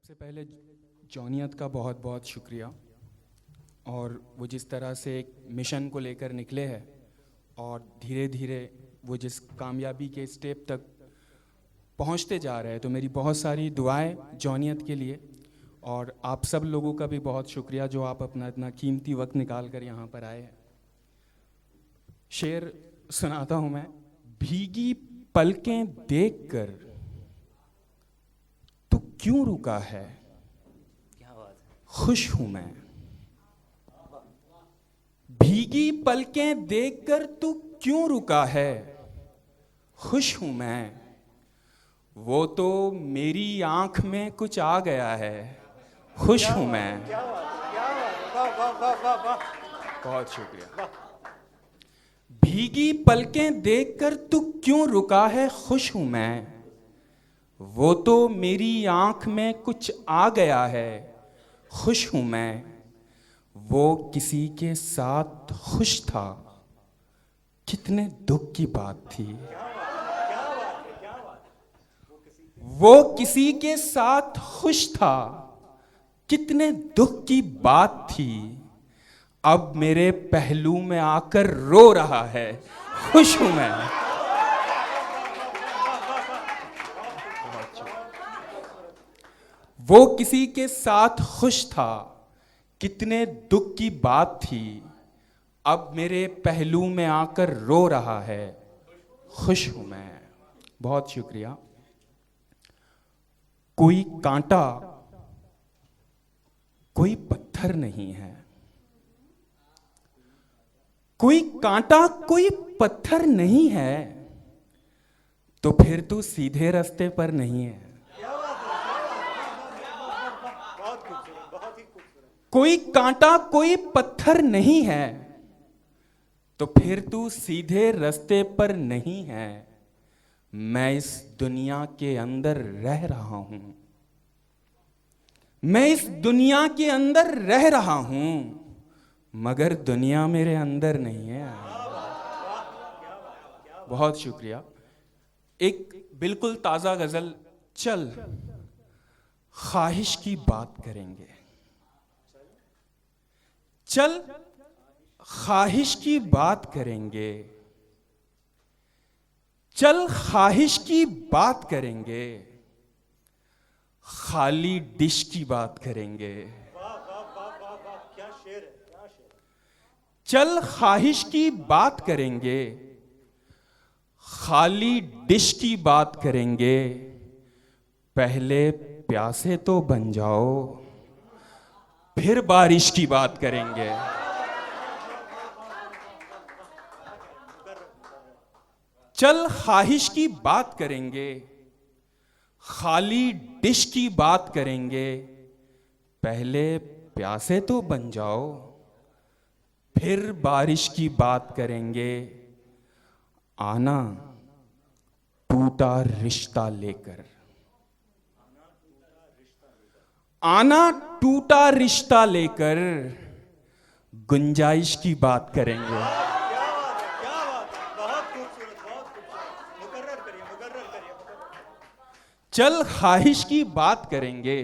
सबसे पहले जॉनियत का बहुत बहुत शुक्रिया, और वो जिस तरह से एक मिशन को लेकर निकले हैं और धीरे धीरे वो जिस कामयाबी के स्टेप तक पहुंचते जा रहे हैं, तो मेरी बहुत सारी दुआएं जॉनियत के लिए। और आप सब लोगों का भी बहुत शुक्रिया जो आप अपना इतना कीमती वक्त निकाल कर यहाँ पर आए हैं। शेर सुनाता हूँ मैं। भीगी पलकें देखकर तू क्यों रुका है, खुश हूं मैं। भीगी पलकें देखकर तू क्यों रुका है, खुश हूं मैं। वो तो मेरी आंख में कुछ आ गया है, खुश हूं मैं। बहुत शुक्रिया। भीगी पलकें देखकर तू क्यों रुका है, खुश हूं मैं। वो तो मेरी आंख में कुछ आ गया है, खुश हूं मैं। वो किसी के साथ खुश था, कितने दुख की बात थी। वो किसी के साथ खुश था, कितने दुख की बात थी। अब मेरे पहलू में आकर रो रहा है, खुश हूं मैं। वो किसी के साथ खुश था, कितने दुख की बात थी। अब मेरे पहलू में आकर रो रहा है, खुश हूं मैं। बहुत शुक्रिया। कोई कांटा कोई पत्थर नहीं है, कोई कांटा कोई पत्थर नहीं है, तो फिर तू सीधे रास्ते पर नहीं है। कोई कांटा कोई पत्थर नहीं है, तो फिर तू सीधे रास्ते पर नहीं है। मैं इस दुनिया के अंदर रह रहा हूं, मैं इस दुनिया के अंदर रह रहा हूं, मगर दुनिया मेरे अंदर नहीं है। बहुत शुक्रिया। एक बिल्कुल ताजा गजल। चल ख्वाहिश की बात करेंगे, चल ख्वाहिश की बात करेंगे, चल ख्वाहिश की बात करेंगे, खाली डिश की बात करेंगे। चल ख्वाहिश की बात करेंगे, खाली डिश की बात करेंगे। पहले प्यासे तो बन जाओ, फिर बारिश की बात करेंगे। चल ख्वाहिश की बात करेंगे, खाली डिश की बात करेंगे। पहले प्यासे तो बन जाओ, फिर बारिश की बात करेंगे। आना टूटा रिश्ता लेकर, आना टूटा रिश्ता लेकर, गुंजाइश की बात करेंगे। चल ख्वाहिश की बात करेंगे,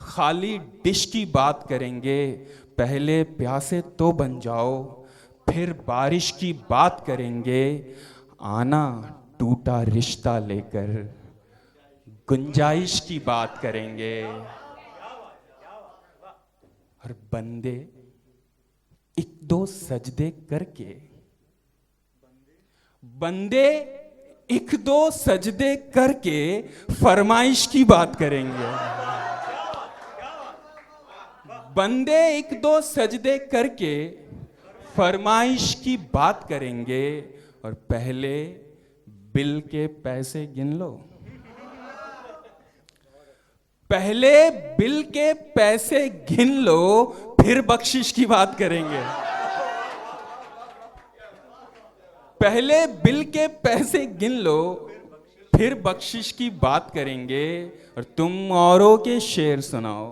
खाली डिश की बात करेंगे। पहले प्यासे तो बन जाओ, फिर बारिश की बात करेंगे। आना टूटा रिश्ता लेकर, गुंजाइश की बात करेंगे। और बंदे एक दो सजदे करके, बंदे एक दो सजदे करके फरमाइश की बात करेंगे। बंदे एक दो सजदे करके फरमाइश की बात करेंगे। और पहले बिल के पैसे गिन लो, पहले बिल के पैसे गिन लो, फिर बख्शिश की बात करेंगे। पहले बिल के पैसे गिन लो, फिर बख्शिश की बात करेंगे। और तुम औरों के शेर सुनाओ,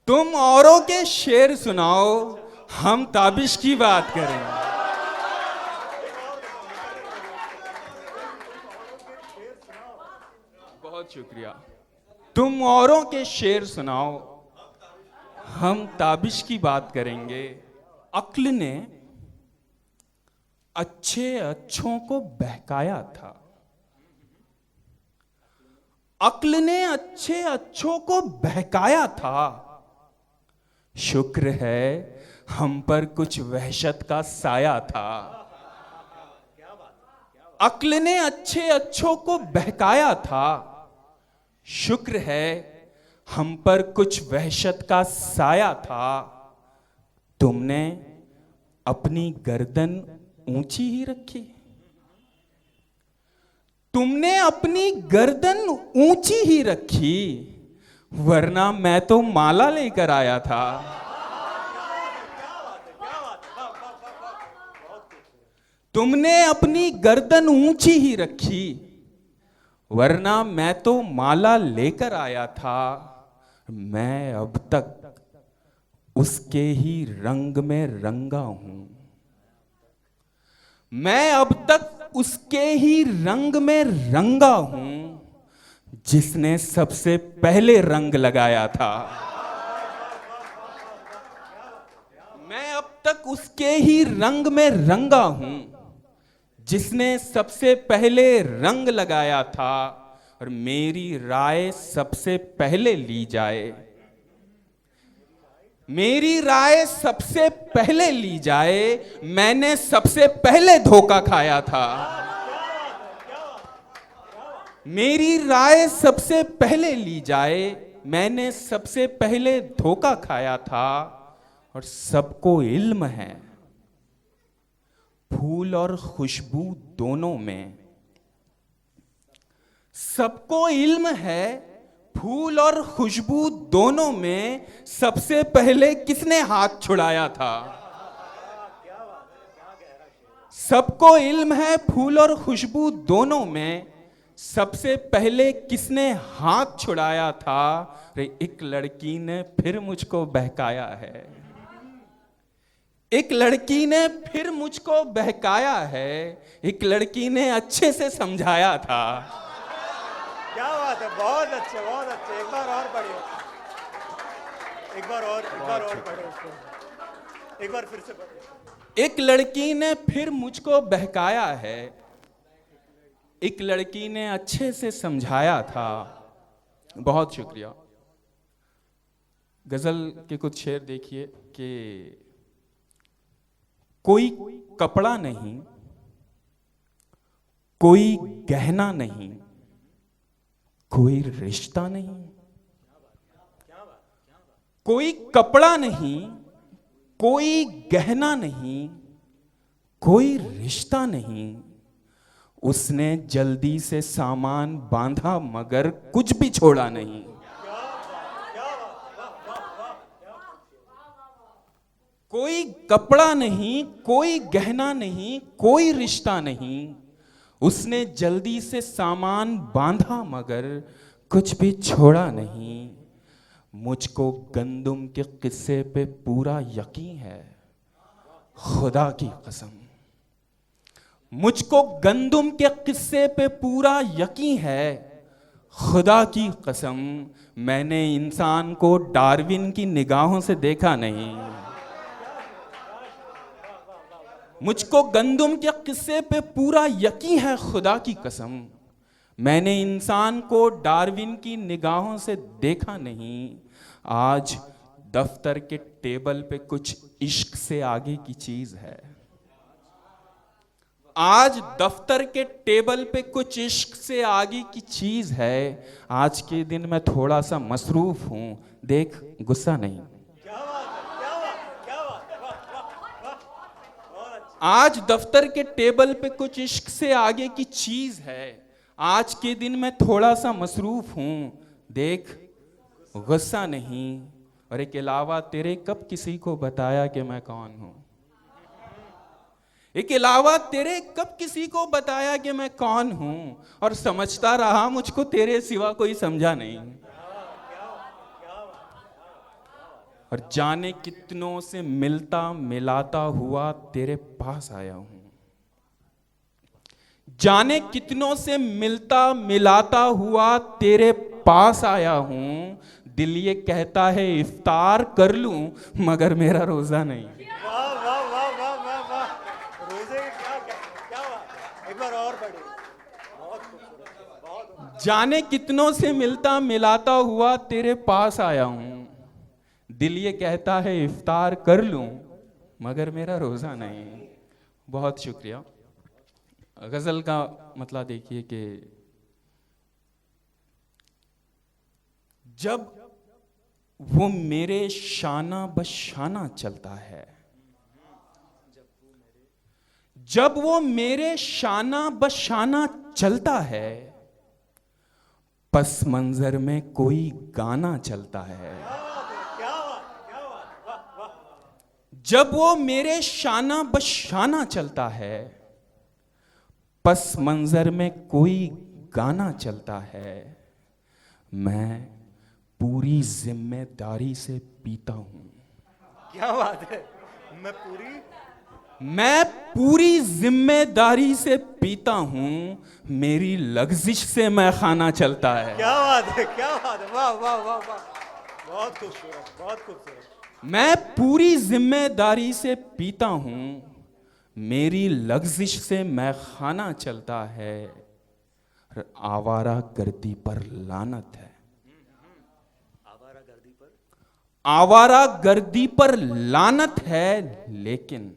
तुम औरों के शेर सुनाओ, हम ताबिश की बात करेंगे। बहुत शुक्रिया। तुम औरों के शेर सुनाओ, हम ताबिश की बात करेंगे। अक्ल ने अच्छे अच्छों को बहकाया था, अक्ल ने अच्छे अच्छों को बहकाया था। शुक्र है हम पर कुछ वहशत का साया था। अक्ल ने अच्छे अच्छों को बहकाया था, शुक्र है हम पर कुछ वहशत का साया था। तुमने अपनी गर्दन ऊंची ही रखी, तुमने अपनी गर्दन ऊंची ही रखी, वरना मैं तो माला लेकर आया था। तुमने अपनी गर्दन ऊंची ही रखी, वरना मैं तो माला लेकर आया था। मैं अब तक उसके ही रंग में रंगा हूं, मैं अब तक उसके ही रंग में रंगा हूं, जिसने सबसे पहले रंग लगाया था। मैं अब तक उसके ही रंग में रंगा हूं, जिसने सबसे पहले रंग लगाया था। और मेरी राय सबसे पहले ली जाए, मेरी राय सबसे पहले ली जाए, मैंने सबसे पहले धोखा खाया था। मेरी राय सबसे पहले ली जाए, मैंने सबसे पहले धोखा खाया था। और सबको इल्म है फूल और खुशबू दोनों में, सबको इल्म है फूल और खुशबू दोनों में सबसे पहले किसने हाथ छुड़ाया था। सबको इल्म है फूल और खुशबू दोनों में सबसे पहले किसने हाथ छुड़ाया था। एक लड़की ने फिर मुझको बहकाया है, एक लड़की ने फिर मुझको बहकाया है, एक लड़की ने अच्छे से समझाया था। क्या बात है, बहुत अच्छे बहुत अच्छे। एक बार और पढ़िए, एक बार और पढ़िए उसको, एक बार फिर से पढ़िए। एक लड़की ने फिर मुझको बहकाया है, एक लड़की ने अच्छे से समझाया था। बहुत शुक्रिया। गजल के कुछ शेर देखिए कि कोई कपड़ा नहीं, कोई गहना नहीं, कोई रिश्ता नहीं। कोई कपड़ा नहीं, कोई गहना नहीं, कोई रिश्ता नहीं। उसने जल्दी से सामान बांधा मगर कुछ भी छोड़ा नहीं। कोई कपड़ा नहीं, कोई गहना नहीं, कोई रिश्ता नहीं। उसने जल्दी से सामान बांधा मगर कुछ भी छोड़ा नहीं। मुझको गंदुम के किस्से पे पूरा यकीन है, खुदा की कसम। मुझको गंदुम के किस्से पे पूरा यकीन है, खुदा की कसम। मैंने इंसान को डार्विन की निगाहों से देखा नहीं। मुझको गंदुम के किस्से पे पूरा यकीन है, खुदा की कसम। मैंने इंसान को डार्विन की निगाहों से देखा नहीं। आज दफ्तर के टेबल पे कुछ इश्क से आगे की चीज है। आज दफ्तर के टेबल पे कुछ इश्क से आगे की चीज है। आज के दिन मैं थोड़ा सा मसरूफ हूं, देख गुस्सा नहीं। आज दफ्तर के टेबल पे कुछ इश्क से आगे की चीज है। आज के दिन मैं थोड़ा सा मसरूफ हूं, देख गुस्सा नहीं। और एक अलावा तेरे कब किसी को बताया कि मैं कौन हूं। एक अलावा तेरे कब किसी को बताया कि मैं कौन हूं। और समझता रहा मुझको तेरे सिवा कोई समझा नहीं। और जाने कितनों से मिलता मिलाता हुआ तेरे पास आया हूं। जाने कितनों से मिलता मिलाता हुआ तेरे पास आया हूँ, दिल ये कहता है इफ्तार कर लूं, मगर मेरा रोजा नहीं। वाह वाह वाह वाह वाह वाह, रोजे के क्या बात है, एक बार और पढ़िए, बहुत खूबसूरत, बहुत। जाने कितनों से मिलता मिलाता हुआ तेरे पास आया हूँ, दिल ये कहता है इफ्तार कर लूं, मगर मेरा रोजा नहीं। बहुत शुक्रिया। गजल का मतलब देखिए कि जब वो मेरे शाना बशाना चलता है, जब वो मेरे शाना बशाना चलता है, पस मंजर में कोई गाना चलता है। जब वो मेरे शाना बशाना चलता है, पस मंजर में कोई गाना चलता है, मैं पूरी जिम्मेदारी से पीता हूं। क्या बात है, मैं पूरी जिम्मेदारी से पीता हूं, मेरी लग्जिश से मैं खाना चलता है। क्या बात है, क्या बात है, वाह वाह वाह वाह, बहुत खूबसूरत, बहुत खूबसूरत। मैं पूरी जिम्मेदारी से पीता हूं, मेरी लग्जिश से मैं खाना चलता है, आवारा गर्दी पर लानत है। आवारा गर्दी पर लानत है, लेकिन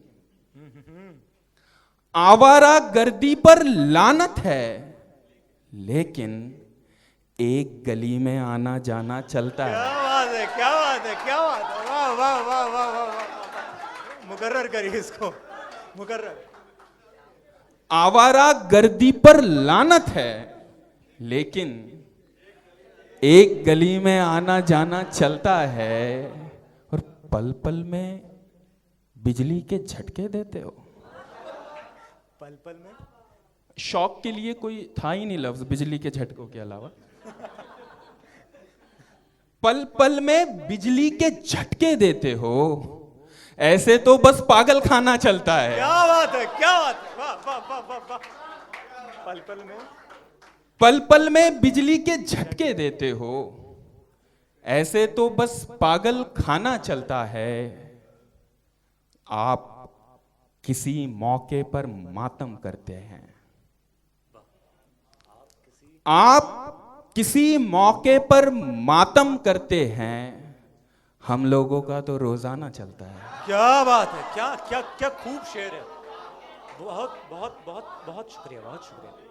आवारा गर्दी पर लानत है, लेकिन एक गली में आना जाना चलता है। क्या बात है, क्या बात है, क्या बात है, वाह वाह वाह वाह वाह वाह, मुकर्रर करिए इसको, मुकर्रर। आवारा गर्दी पर लानत है, लेकिन एक गली में आना जाना चलता है, और पल पल में बिजली के झटके देते हो। पल पल में शौक के लिए कोई था ही नहीं लफ्ज बिजली के झटकों के अलावा। पल पल में बिजली के झटके देते हो, ऐसे तो बस पागल खाना चलता है। क्या बात है, क्या बात है, वाह वाह वाह वाह वाह, पल पल में बिजली के झटके देते हो, ऐसे तो बस पागल खाना चलता है। आप किसी मौके पर मातम करते हैं, आप किसी मौके पर मातम करते हैं, हम लोगों का तो रोजाना चलता है। क्या बात है, क्या क्या क्या खूब शेर है, बहुत बहुत बहुत बहुत शुक्रिया, बहुत शुक्रिया।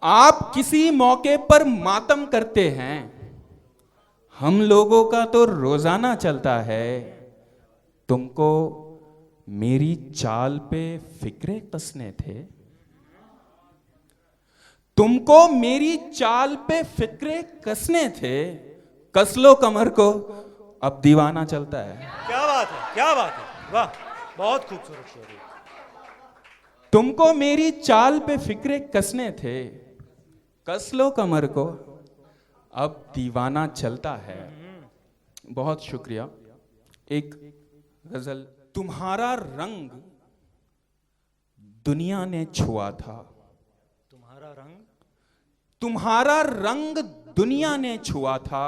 आप किसी मौके पर मातम करते हैं, हम लोगों का तो रोजाना चलता है। तुमको मेरी चाल पे फिक्रे कसने थे, तुमको मेरी चाल पे फिक्रे कसने थे, कस लो कमर को, अब दीवाना चलता है। क्या बात है, क्या बात है, वाह, बहुत खूबसूरत शेर है। तुमको मेरी चाल पे फिक्रे कसने थे, कस लो कमर को, अब दीवाना चलता है। बहुत शुक्रिया। एक गजल। तुम्हारा रंग दुनिया ने छुआ था, तुम्हारा रंग दुनिया ने छुआ था,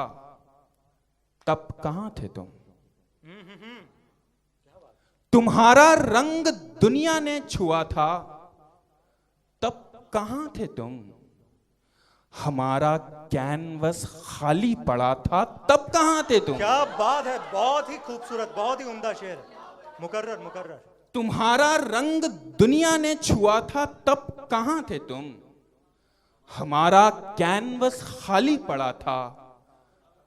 तब कहां थे तुम। तुम्हारा रंग दुनिया ने छुआ था, तब कहां थे तुम। हमारा कैनवस खाली पड़ा था, तब कहां थे तुम। क्या बात है, बहुत ही खूबसूरत, बहुत ही उम्दा शेर है, मुकर्रर मुकर्रर। तुम्हारा रंग दुनिया ने छुआ था, तब कहां थे तुम। हमारा कैनवस खाली पड़ा था,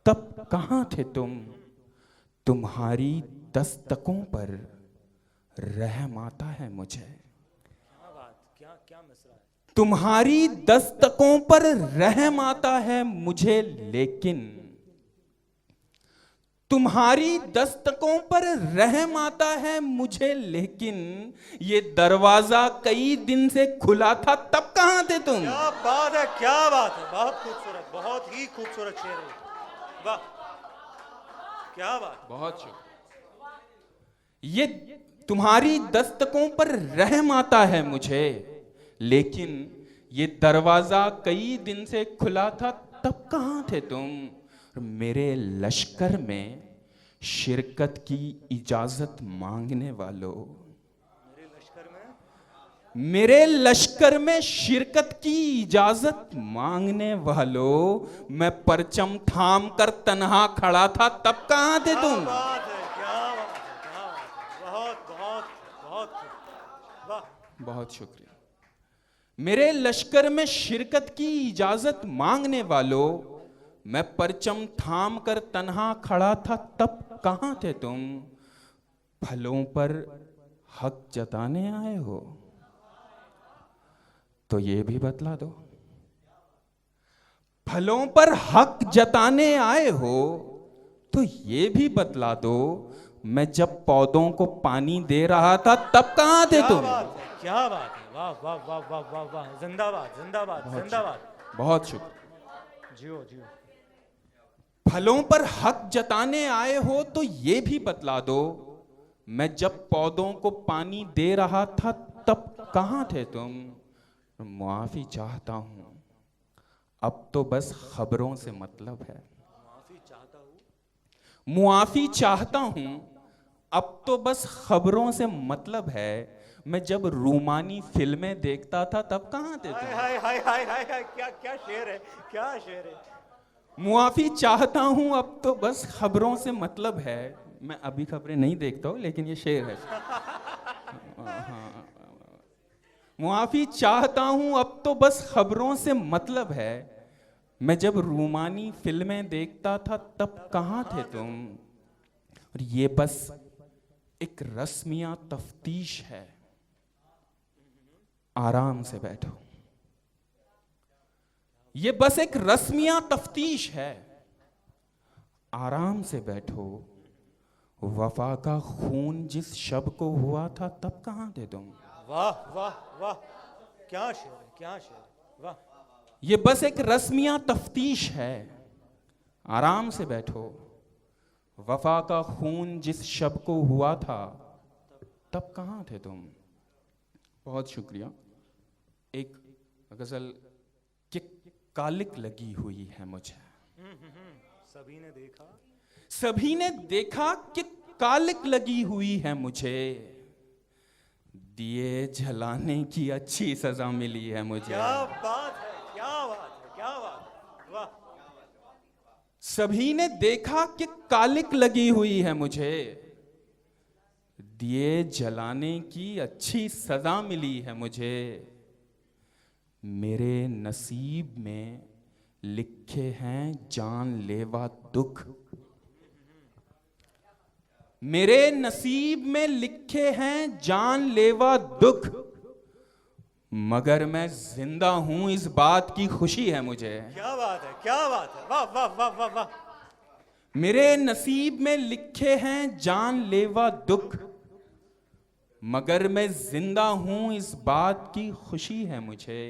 तब कहां थे तुम। तुम्हारी दस्तकों पर रहम आता है मुझे, क्या मिसरा है। तुम्हारी दस्तकों पर रहम आता है मुझे, लेकिन तुम्हारी दस्तकों पर रहम आता है मुझे, लेकिन ये दरवाजा कई दिन से खुला था, तब कहां थे तुम। क्या बात है, क्या बात है, बहुत खूबसूरत, बहुत ही खूबसूरत शेर है, वाह, क्या बात। बहुत शुक्रिया। ये तुम्हारी दस्तकों पर रहम आता है मुझे, लेकिन ये दरवाजा कई दिन से खुला था, तब कहाँ थे तुम? मेरे लश्कर में शिरकत की इजाजत मांगने वालों, मेरे लश्कर में शिरकत की इजाजत मांगने वालों, मैं परचम थाम कर तन्हा खड़ा था, तब कहाँ थे तुम? बहुत शुक्रिया। मेरे लश्कर में शिरकत की इजाजत मांगने वालों, मैं परचम थाम कर तन्हा खड़ा था, तब कहाँ थे तुम? फलों पर हक जताने आए हो तो ये भी बतला दो। फलों पर हक जताने आए हो तो ये भी बतला दो, मैं जब पौधों को पानी दे रहा था तब कहाँ थे तुम? क्या बात है, वाह वाह वाह वाह वाह वाह, जिंदाबाद जिंदाबाद जिंदाबाद। बहुत शुक्रिया। जियो जियो। फलों पर हक जताने आए हो तो ये भी बतला दो, मैं जब पौधों को पानी दे रहा था तब कहाँ थे तुम? मुआफी चाहता हूं, अब तो बस खबरों से मतलब है। मुआफी चाहता हूं, अब तो बस खबरों से मतलब है। मैं जब रूमानी फिल्में देखता था तब कहाँ थे तुम? हाय हाय हाय हाय हाय, क्या क्या शेर है, क्या शेर है। मुआफी चाहता हूं, अब तो बस खबरों से मतलब है। मैं अभी खबरें नहीं देखता हूं, लेकिन ये शेर है। मुआफी चाहता हूं, अब तो बस खबरों से मतलब है। मैं जब रूमानी फिल्में देखता था तब कहाँ थे तुम? और ये बस एक रस्मिया तफ्तीश है, आराम से बैठो। ये बस एक रस्मिया तफ्तीश है, आराम से बैठो। वफा का खून जिस शब को हुआ था तब कहाँ थे तुम? वाह वाह वाह, क्या शेर है, क्या शेर है, वाह। ये बस एक रस्मिया तफ्तीश है, आराम से बैठो। वफा का खून जिस शब को हुआ था तब कहाँ थे तुम? बहुत शुक्रिया। एक गजल कि कालिक लगी हुई है मुझे। सभी ने देखा, सभी ने देखा कि कालिक लगी हुई है मुझे। दिए जलाने की अच्छी सजा मिली है मुझे। क्या बात है, क्या बात है, क्या बात है, वाह। सभी ने देखा कि कालिक लगी हुई है मुझे। दिए जलाने की अच्छी सजा मिली है मुझे। मेरे नसीब में लिखे हैं जानलेवा दुख। मेरे नसीब में लिखे हैं जानलेवा दुख, मगर मैं जिंदा हूं इस बात की खुशी है मुझे। क्या बात है, क्या बात है, वाह वाह वाह वाह वाह। मेरे नसीब में लिखे हैं जानलेवा दुख, मगर मैं जिंदा हूं इस बात की खुशी है मुझे।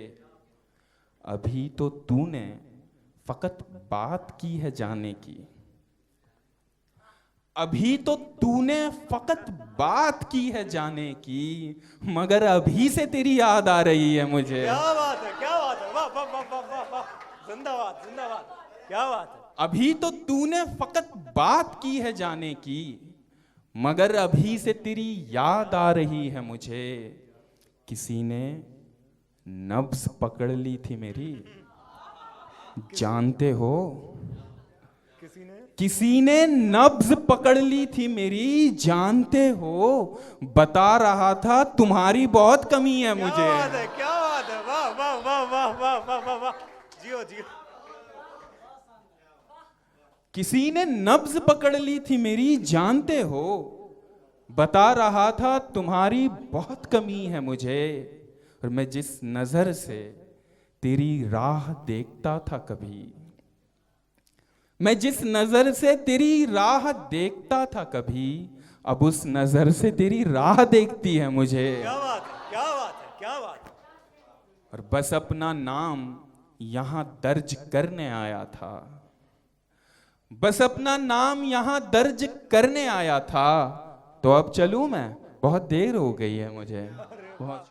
अभी तो तूने फकत बात की है जाने की। अभी तो तूने फकत बात की है जाने की, मगर अभी से तेरी याद आ रही है मुझे। क्या बात है, क्या बात है, वाह वाह वाह वाह वाह वाह, जिंदाबाद जिंदाबाद, क्या बात है। अभी तो तूने फकत बात की है जाने की, मगर अभी से तेरी याद आ रही है मुझे। किसी ने नब्ज पकड़ ली थी मेरी, जानते हो? किसी ने नब्ज पकड़ ली थी मेरी, जानते हो? बता रहा था तुम्हारी बहुत कमी है मुझे। क्या बात है, क्या बात है, वाह वाह वाह वाह वाह वाह वाह वाह, जियो जियो। किसी ने नब्ज पकड़ ली थी मेरी, जानते हो? बता रहा था तुम्हारी बहुत कमी है मुझे। और मैं जिस नजर से तेरी राह देखता था कभी, मैं जिस नजर से तेरी राह देखता था कभी, अब उस नजर से तेरी राह देखती है मुझे। क्या बात है, क्या बात है, क्या बात है। और बस अपना नाम यहां दर्ज करने आया था, बस अपना नाम यहां दर्ज करने आया था। तो अब चलूं मैं, बहुत देर हो गई है मुझे। बहुत